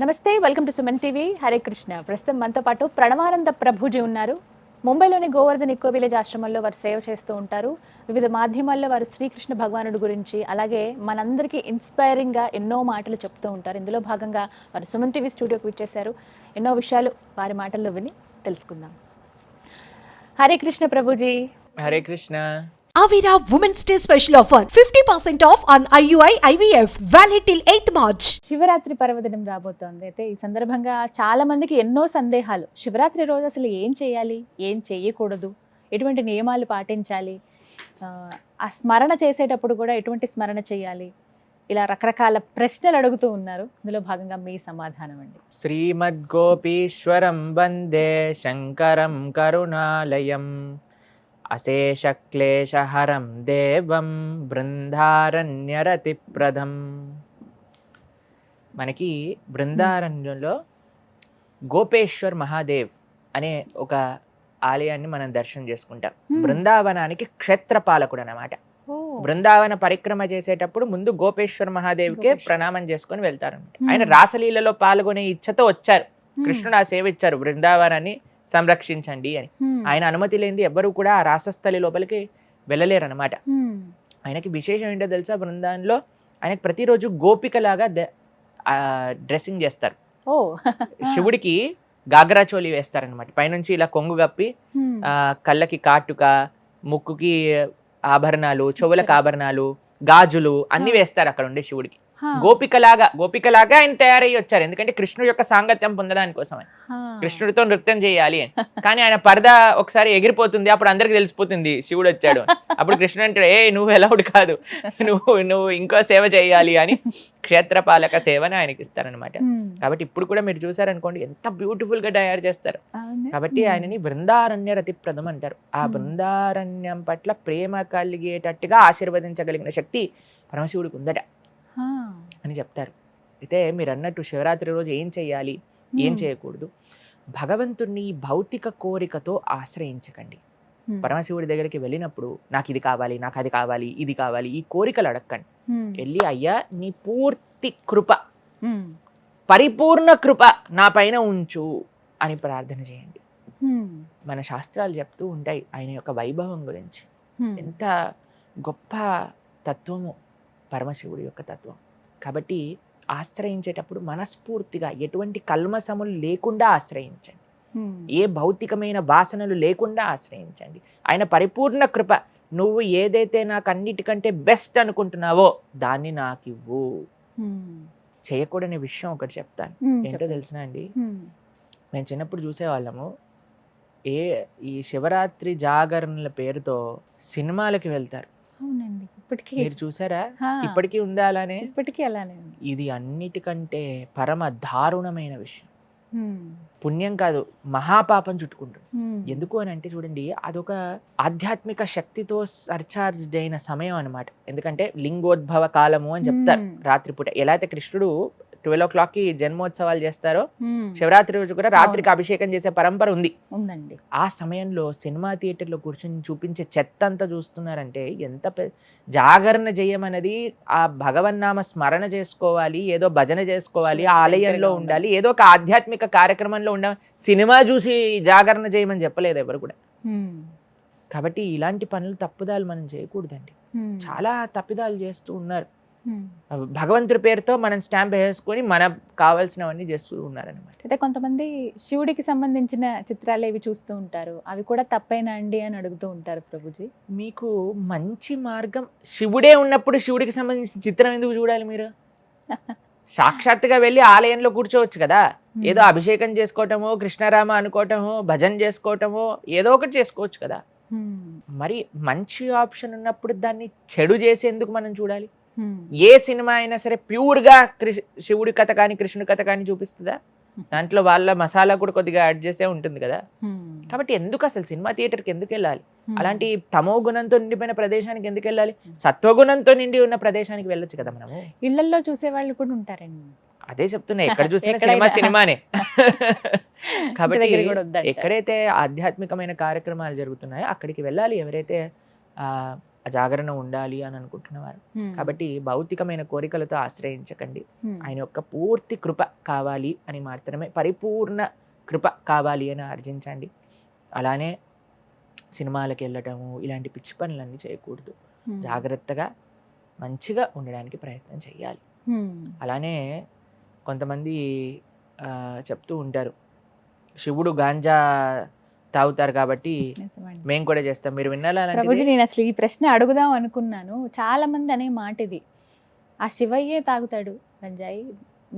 నమస్తే, welcome to Suman TV. Hare Krishna. ప్రస్తుతం మనతో పాటు ప్రణవానంద ప్రభుజీ ఉన్నారు. ముంబైలోని గోవర్ధన్ ఇకో విలేజ్ ఆశ్రమంలో వారు సేవ చేస్తూ ఉంటారు. వివిధ మాధ్యమాల్లో వారు శ్రీకృష్ణ భగవానుడి గురించి, అలాగే మనందరికీ ఇన్స్పైరింగ్గా ఎన్నో మాటలు చెప్తూ ఉంటారు. ఇందులో భాగంగా వారు సుమన్ టీవీ స్టూడియోకి విచ్చేశారు. ఎన్నో విషయాలు వారి మాటల్లో విని తెలుసుకుందాం. Hare Krishna Prabhuji. Hare Krishna. Avira Women's Day special offer 50% off on IUI IVF valid till 8th March. Shivaratri పర్వదినం రాబోతోంది. అయితే ఈ సందర్భంగా చాలా మందికి ఎన్నో సందేహాలు. శివరాత్రి రోజు అసలు ఏం చేయాలి, ఏం చేయకూడదు, ఎటువంటి నియమాలు పాటించాలి, ఆ స్మరణ చేసేటప్పుడు కూడా ఎటువంటి స్మరణ చేయాలి, ఇలా రకరకాల ప్రశ్నలు అడుగుతూ ఉన్నారు. ఇందులో భాగంగా మీ సమాధానం అండి. శ్రీమద్ గోపీశ్వరం వందే శంకరం కరుణాలయం అశేష క్లేశహరం దేవం బృందారణ్యరతిప్రదం. మనకి బృందారణ్యంలో గోపేశ్వర్ మహాదేవ్ అనే ఒక ఆలయాన్ని మనం దర్శనం చేసుకుంటాం. బృందావనానికి క్షేత్రపాలకుడు అన్నమాట. బృందావన పరిక్రమ చేసేటప్పుడు ముందు గోపేశ్వర్ మహాదేవ్కే ప్రణామం చేసుకొని వెళ్తారన్నమాట. ఆయన రాసలీలలో పాల్గొనే ఇచ్చతో వచ్చారు. కృష్ణుడు ఆ సేవ ఇచ్చారు, బృందావనాన్ని సంరక్షించండి అని. ఆయన అనుమతి లేనిది ఎవ్వరూ కూడా ఆ రాసస్థలి లోపలికి వెళ్ళలేరు అనమాట. ఆయనకి విశేషం ఏంటో తెలుసా, బృందావనంలో ఆయనకి ప్రతిరోజు గోపికలాగా డ్రెస్సింగ్ చేస్తారు. శివుడికి గాగ్రా చోలి వేస్తారనమాట. పైనుంచి ఇలా కొంగు కప్పి కళ్ళకి కాటుక, ముక్కుకి ఆభరణాలు, చెవులకు ఆభరణాలు, గాజులు అన్ని వేస్తారు అక్కడ ఉండే శివుడికి. గోపికలాగా ఆయన తయారయ్యి వచ్చారు. ఎందుకంటే కృష్ణుడి యొక్క సాంగత్యం పొందడానికి కోసం కృష్ణుడితో నృత్యం చేయాలి అని. కానీ ఆయన పరదా ఒకసారి ఎగిరిపోతుంది, అప్పుడు అందరికి తెలిసిపోతుంది శివుడు వచ్చాడు. అప్పుడు కృష్ణుడు అంటాడు, నువ్వు ఎలౌడ్ కాదు, నువ్వు ఇంకో సేవ చేయాలి అని క్షేత్రపాలక సేవని ఆయనకి ఇస్తారనమాట. కాబట్టి ఇప్పుడు కూడా మీరు చూసారనుకోండి ఎంత బ్యూటిఫుల్ గా తయారు చేస్తారు. కాబట్టి ఆయనని బృందారణ్య రతిప్రదం అంటారు. ఆ బృందారణ్యం పట్ల ప్రేమ కలిగేటట్టుగా ఆశీర్వదించగలిగిన శక్తి పరమశివుడికి ఉందట అని చెప్తారు. అయితే మీరు అన్నట్టు శివరాత్రి రోజు ఏం చేయాలి, ఏం చేయకూడదు, భగవంతుణ్ణి భౌతిక కోరికతో ఆశ్రయించకండి. పరమశివుడి దగ్గరికి వెళ్ళినప్పుడు నాకు ఇది కావాలి, నాకు అది కావాలి, ఇది కావాలి, ఈ కోరికలు అడగండి. వెళ్ళి అయ్యా నీ పూర్తి కృప, పరిపూర్ణ కృప నా పైన ఉంచు అని ప్రార్థన చేయండి. మన శాస్త్రాలు చెప్తూ ఉంటాయి ఆయన యొక్క వైభవం గురించి. ఎంత గొప్ప తత్వము పరమశివుడి యొక్క తత్వం. కాబట్టి ఆశ్రయించేటప్పుడు మనస్ఫూర్తిగా ఎటువంటి కల్మసములు లేకుండా ఆశ్రయించండి. ఏ భౌతికమైన వాసనలు లేకుండా ఆశ్రయించండి. ఆయన పరిపూర్ణ కృప, నువ్వు ఏదైతే నాకు అన్నిటికంటే బెస్ట్ అనుకుంటున్నావో దాన్ని నాకు ఇవ్వు. చేయకూడని విషయం ఒకటి చెప్తాను. ఏంటో తెలిసిన అండి, మేము చిన్నప్పుడు చూసేవాళ్ళము, ఈ శివరాత్రి జాగరణల పేరుతో సినిమాలకి వెళ్తారు. మీరు చూసారా? ఇప్పటికీ ఉందా అలానే? ఇప్పటికీ అలానే. ఇది అన్నిటికంటే పరమ దారుణమైన విషయం. పుణ్యం కాదు, మహాపాపం చుట్టుకుంటుంది. ఎందుకు అని అంటే చూడండి, అదొక ఆధ్యాత్మిక శక్తితో సర్చార్జ్ అయిన సమయం అనమాట. ఎందుకంటే లింగోద్భవ కాలము అని చెప్తారు. రాత్రిపూట ఎలా అయితే కృష్ణుడు 12 o'clock జన్మోత్సవాలు చేస్తారో, శివరాత్రి రోజు కూడా రాత్రికి అభిషేకం చేసే పరంపర ఉందండి. ఆ సమయంలో సినిమా థియేటర్లో కూర్చొని చూపించే చెత్త అంతా చూస్తున్నారంటే ఎంత జాగరణ చేయమన్నది ఆ భగవన్నామ స్మరణ చేసుకోవాలి, ఏదో భజన చేసుకోవాలి, ఆలయంలో ఉండాలి, ఏదో ఒక ఆధ్యాత్మిక కార్యక్రమంలో ఉండాలి. సినిమా చూసి జాగరణ చేయమని చెప్పలేదు ఎవరు కూడా. కాబట్టి ఇలాంటి పనులు, తప్పుదాలు మనం చేయకూడదండి. చాలా తప్పిదాలు చేస్తూ ఉన్నారు. భగవంతుడి పేరుతో మనం స్టాంప్ వేసుకొని మనకు కావాల్సినవన్నీ చేస్తూ ఉన్నారనమాట. అయితే కొంతమంది శివుడికి సంబంధించిన చిత్రాలు ఏవి చూస్తూ ఉంటారు, అవి కూడా తప్పేనా అండి అని అడుగుతూ ఉంటారు. ప్రభుజీ, మీకు మంచి మార్గం, శివుడే ఉన్నప్పుడు శివుడికి సంబంధించిన చిత్రం ఎందుకు చూడాలి మీరు? సాక్షాత్తుగా వెళ్ళి ఆలయంలో కూర్చోవచ్చు కదా. ఏదో అభిషేకం చేసుకోవటమో, కృష్ణరామ అనుకోవటమో, భజన చేసుకోవటమో, ఏదో ఒకటి చేసుకోవచ్చు కదా. మరి మంచి ఆప్షన్ ఉన్నప్పుడు దాన్ని చెడు చేసేందుకు మనం చూడాలి? ఏ సినిమా అయినా సరే ప్యూర్ గా శివుడి కథ కానీ కృష్ణుడి కథ కానీ చూపిస్తుందా? దాంట్లో వాళ్ళ మసాలా కూడా కొద్దిగా యాడ్ చేసే ఉంటుంది కదా. కాబట్టి ఎందుకు అసలు సినిమా థియేటర్కి ఎందుకు వెళ్ళాలి? అలాంటి తమో గుణంతో నిండిపోయిన ప్రదేశానికి ఎందుకు వెళ్ళాలి? సత్వగుణంతో నిండి ఉన్న ప్రదేశానికి వెళ్ళొచ్చు కదా. మనము ఇళ్లలో చూసే వాళ్ళు కూడా ఉంటారండి. అదే చెప్తున్నా, ఎక్కడ చూసినా సినిమానే. కాబట్టి ఎక్కడైతే ఆధ్యాత్మికమైన కార్యక్రమాలు జరుగుతున్నాయో అక్కడికి వెళ్ళాలి. ఎవరైతే జాగరణ ఉండాలి అని అనుకుంటున్నవారు. కాబట్టి భౌతికమైన కోరికలతో ఆశ్రయించకండి. ఆయన యొక్క పూర్తి కృప కావాలి అని మాత్రమే, పరిపూర్ణ కృప కావాలి అని ఆర్జించండి. అలానే సినిమాలకు వెళ్ళటము ఇలాంటి పిచ్చి పనులన్నీ చేయకూడదు. జాగ్రత్తగా మంచిగా ఉండడానికి ప్రయత్నం చేయాలి. అలానే కొంతమంది చెప్తూ ఉంటారు, శివుడు గాంజా తాగుతారు కాబట్టి మేము కూడా చేస్తాం. మీరు విన్నారా? ప్రభుజీ, నేను అసలు ఈ ప్రశ్న అడుగుదాం అనుకున్నాను. చాలా మంది అనే మాట ఇది, ఆ శివయ్యే తాగుతాడు గంజాయి,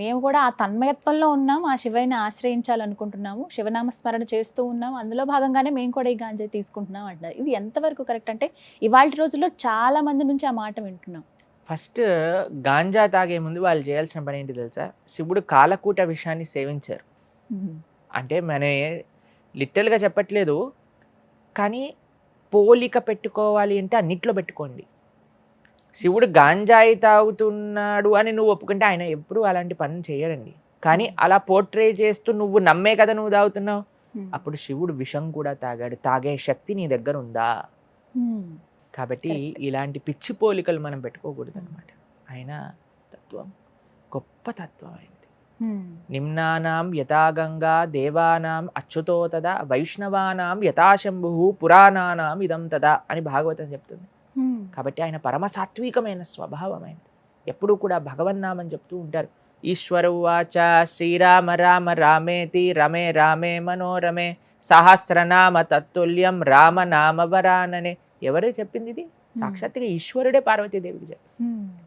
మేము కూడా ఆ తన్మయత్వంలో ఉన్నాం, ఆ శివయ్యని ఆశ్రయించాలనుకుంటున్నాము, శివనామ స్మరణ చేస్తూ ఉన్నాం, అందులో భాగంగానే మేము కూడా ఈ గాంజాయి తీసుకుంటున్నాం అంటారు. ఇది ఎంతవరకు కరెక్ట్? అంటే ఇవాళ రోజుల్లో చాలా మంది నుంచి ఆ మాట వింటున్నాం. ఫస్ట్ గాంజా తాగే ముందు వాళ్ళు చేయాల్సిన పని ఏంటి తెలుసా? శివుడు కాలకూట విషయాన్ని సేవించారు. అంటే మన లిటరల్గా చెప్పట్లేదు, కానీ పోలిక పెట్టుకోవాలి అంటే అన్నిట్లో పెట్టుకోండి. శివుడు గాంజాయి తాగుతున్నాడు అని నువ్వు ఒప్పుకుంటే ఆయన ఎప్పుడు అలాంటి పని చేయడండి. కానీ అలా పోర్ట్రే చేస్తూ నువ్వు నమ్మే కదా నువ్వు తాగుతున్నావు, అప్పుడు శివుడు విషం కూడా తాగాడు. తాగే శక్తి నీ దగ్గర ఉందా? కాబట్టి ఇలాంటి పిచ్చి పోలికలు మనం పెట్టుకోకూడదు అనమాట. ఆయన తత్వం గొప్ప తత్వం అయింది. నిమ్నానాం యథాగంగా దేవానాం అచ్యుతో తదా వైష్ణవానాం యథాశంభు పురాణానాం ఇదం తదా అని భాగవతం చెప్తుంది. కాబట్టి ఆయన పరమ సాత్వికమైన స్వభావమైనది. ఎప్పుడు కూడా భగవన్నామని చెప్తూ ఉంటారు. ఈశ్వర ఉవాచ శ్రీరామ రామ రామేతి రమే రామే మనోరమే సహస్రనామ తత్తుల్యం రామనామ వరాననే. ఎవరు చెప్పింది ఇది? సాక్షాత్తుగా ఈశ్వరుడే పార్వతీదేవికి చెప్పి.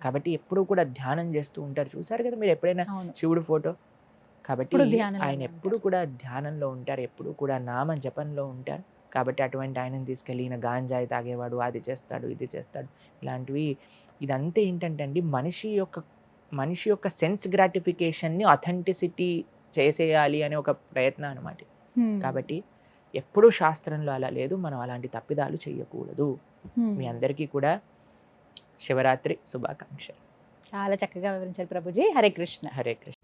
కాబట్టి ఎప్పుడు కూడా ధ్యానం చేస్తూ ఉంటారు. చూసారు కదా మీరు ఎప్పుడైనా శివుడు ఫోటో? కాబట్టి ఆయన ఎప్పుడు కూడా ధ్యానంలో ఉంటారు, ఎప్పుడు కూడా నామ జపంలో ఉంటారు. కాబట్టి అటువంటి ఆయనను తీసుకెళ్ళి ఈయన గాంజాయి తాగేవాడు, అది చేస్తాడు, ఇది చేస్తాడు, ఇలాంటివి. ఇదంతా ఏంటంటే అండి, మనిషి యొక్క సెన్స్ గ్రాటిఫికేషన్ని అథెంటిసిటీ చేసేయాలి అనే ఒక ప్రయత్నం అనమాట. కాబట్టి ఎప్పుడూ శాస్త్రంలో అలా లేదు, మనం అలాంటి తప్పిదాలు చేయకూడదు. మీ అందరికీ కూడా శివరాత్రి శుభాకాంక్షలు. చాలా చక్కగా వివరించారు ప్రభుజీ. హరే కృష్ణ. హరే కృష్ణ.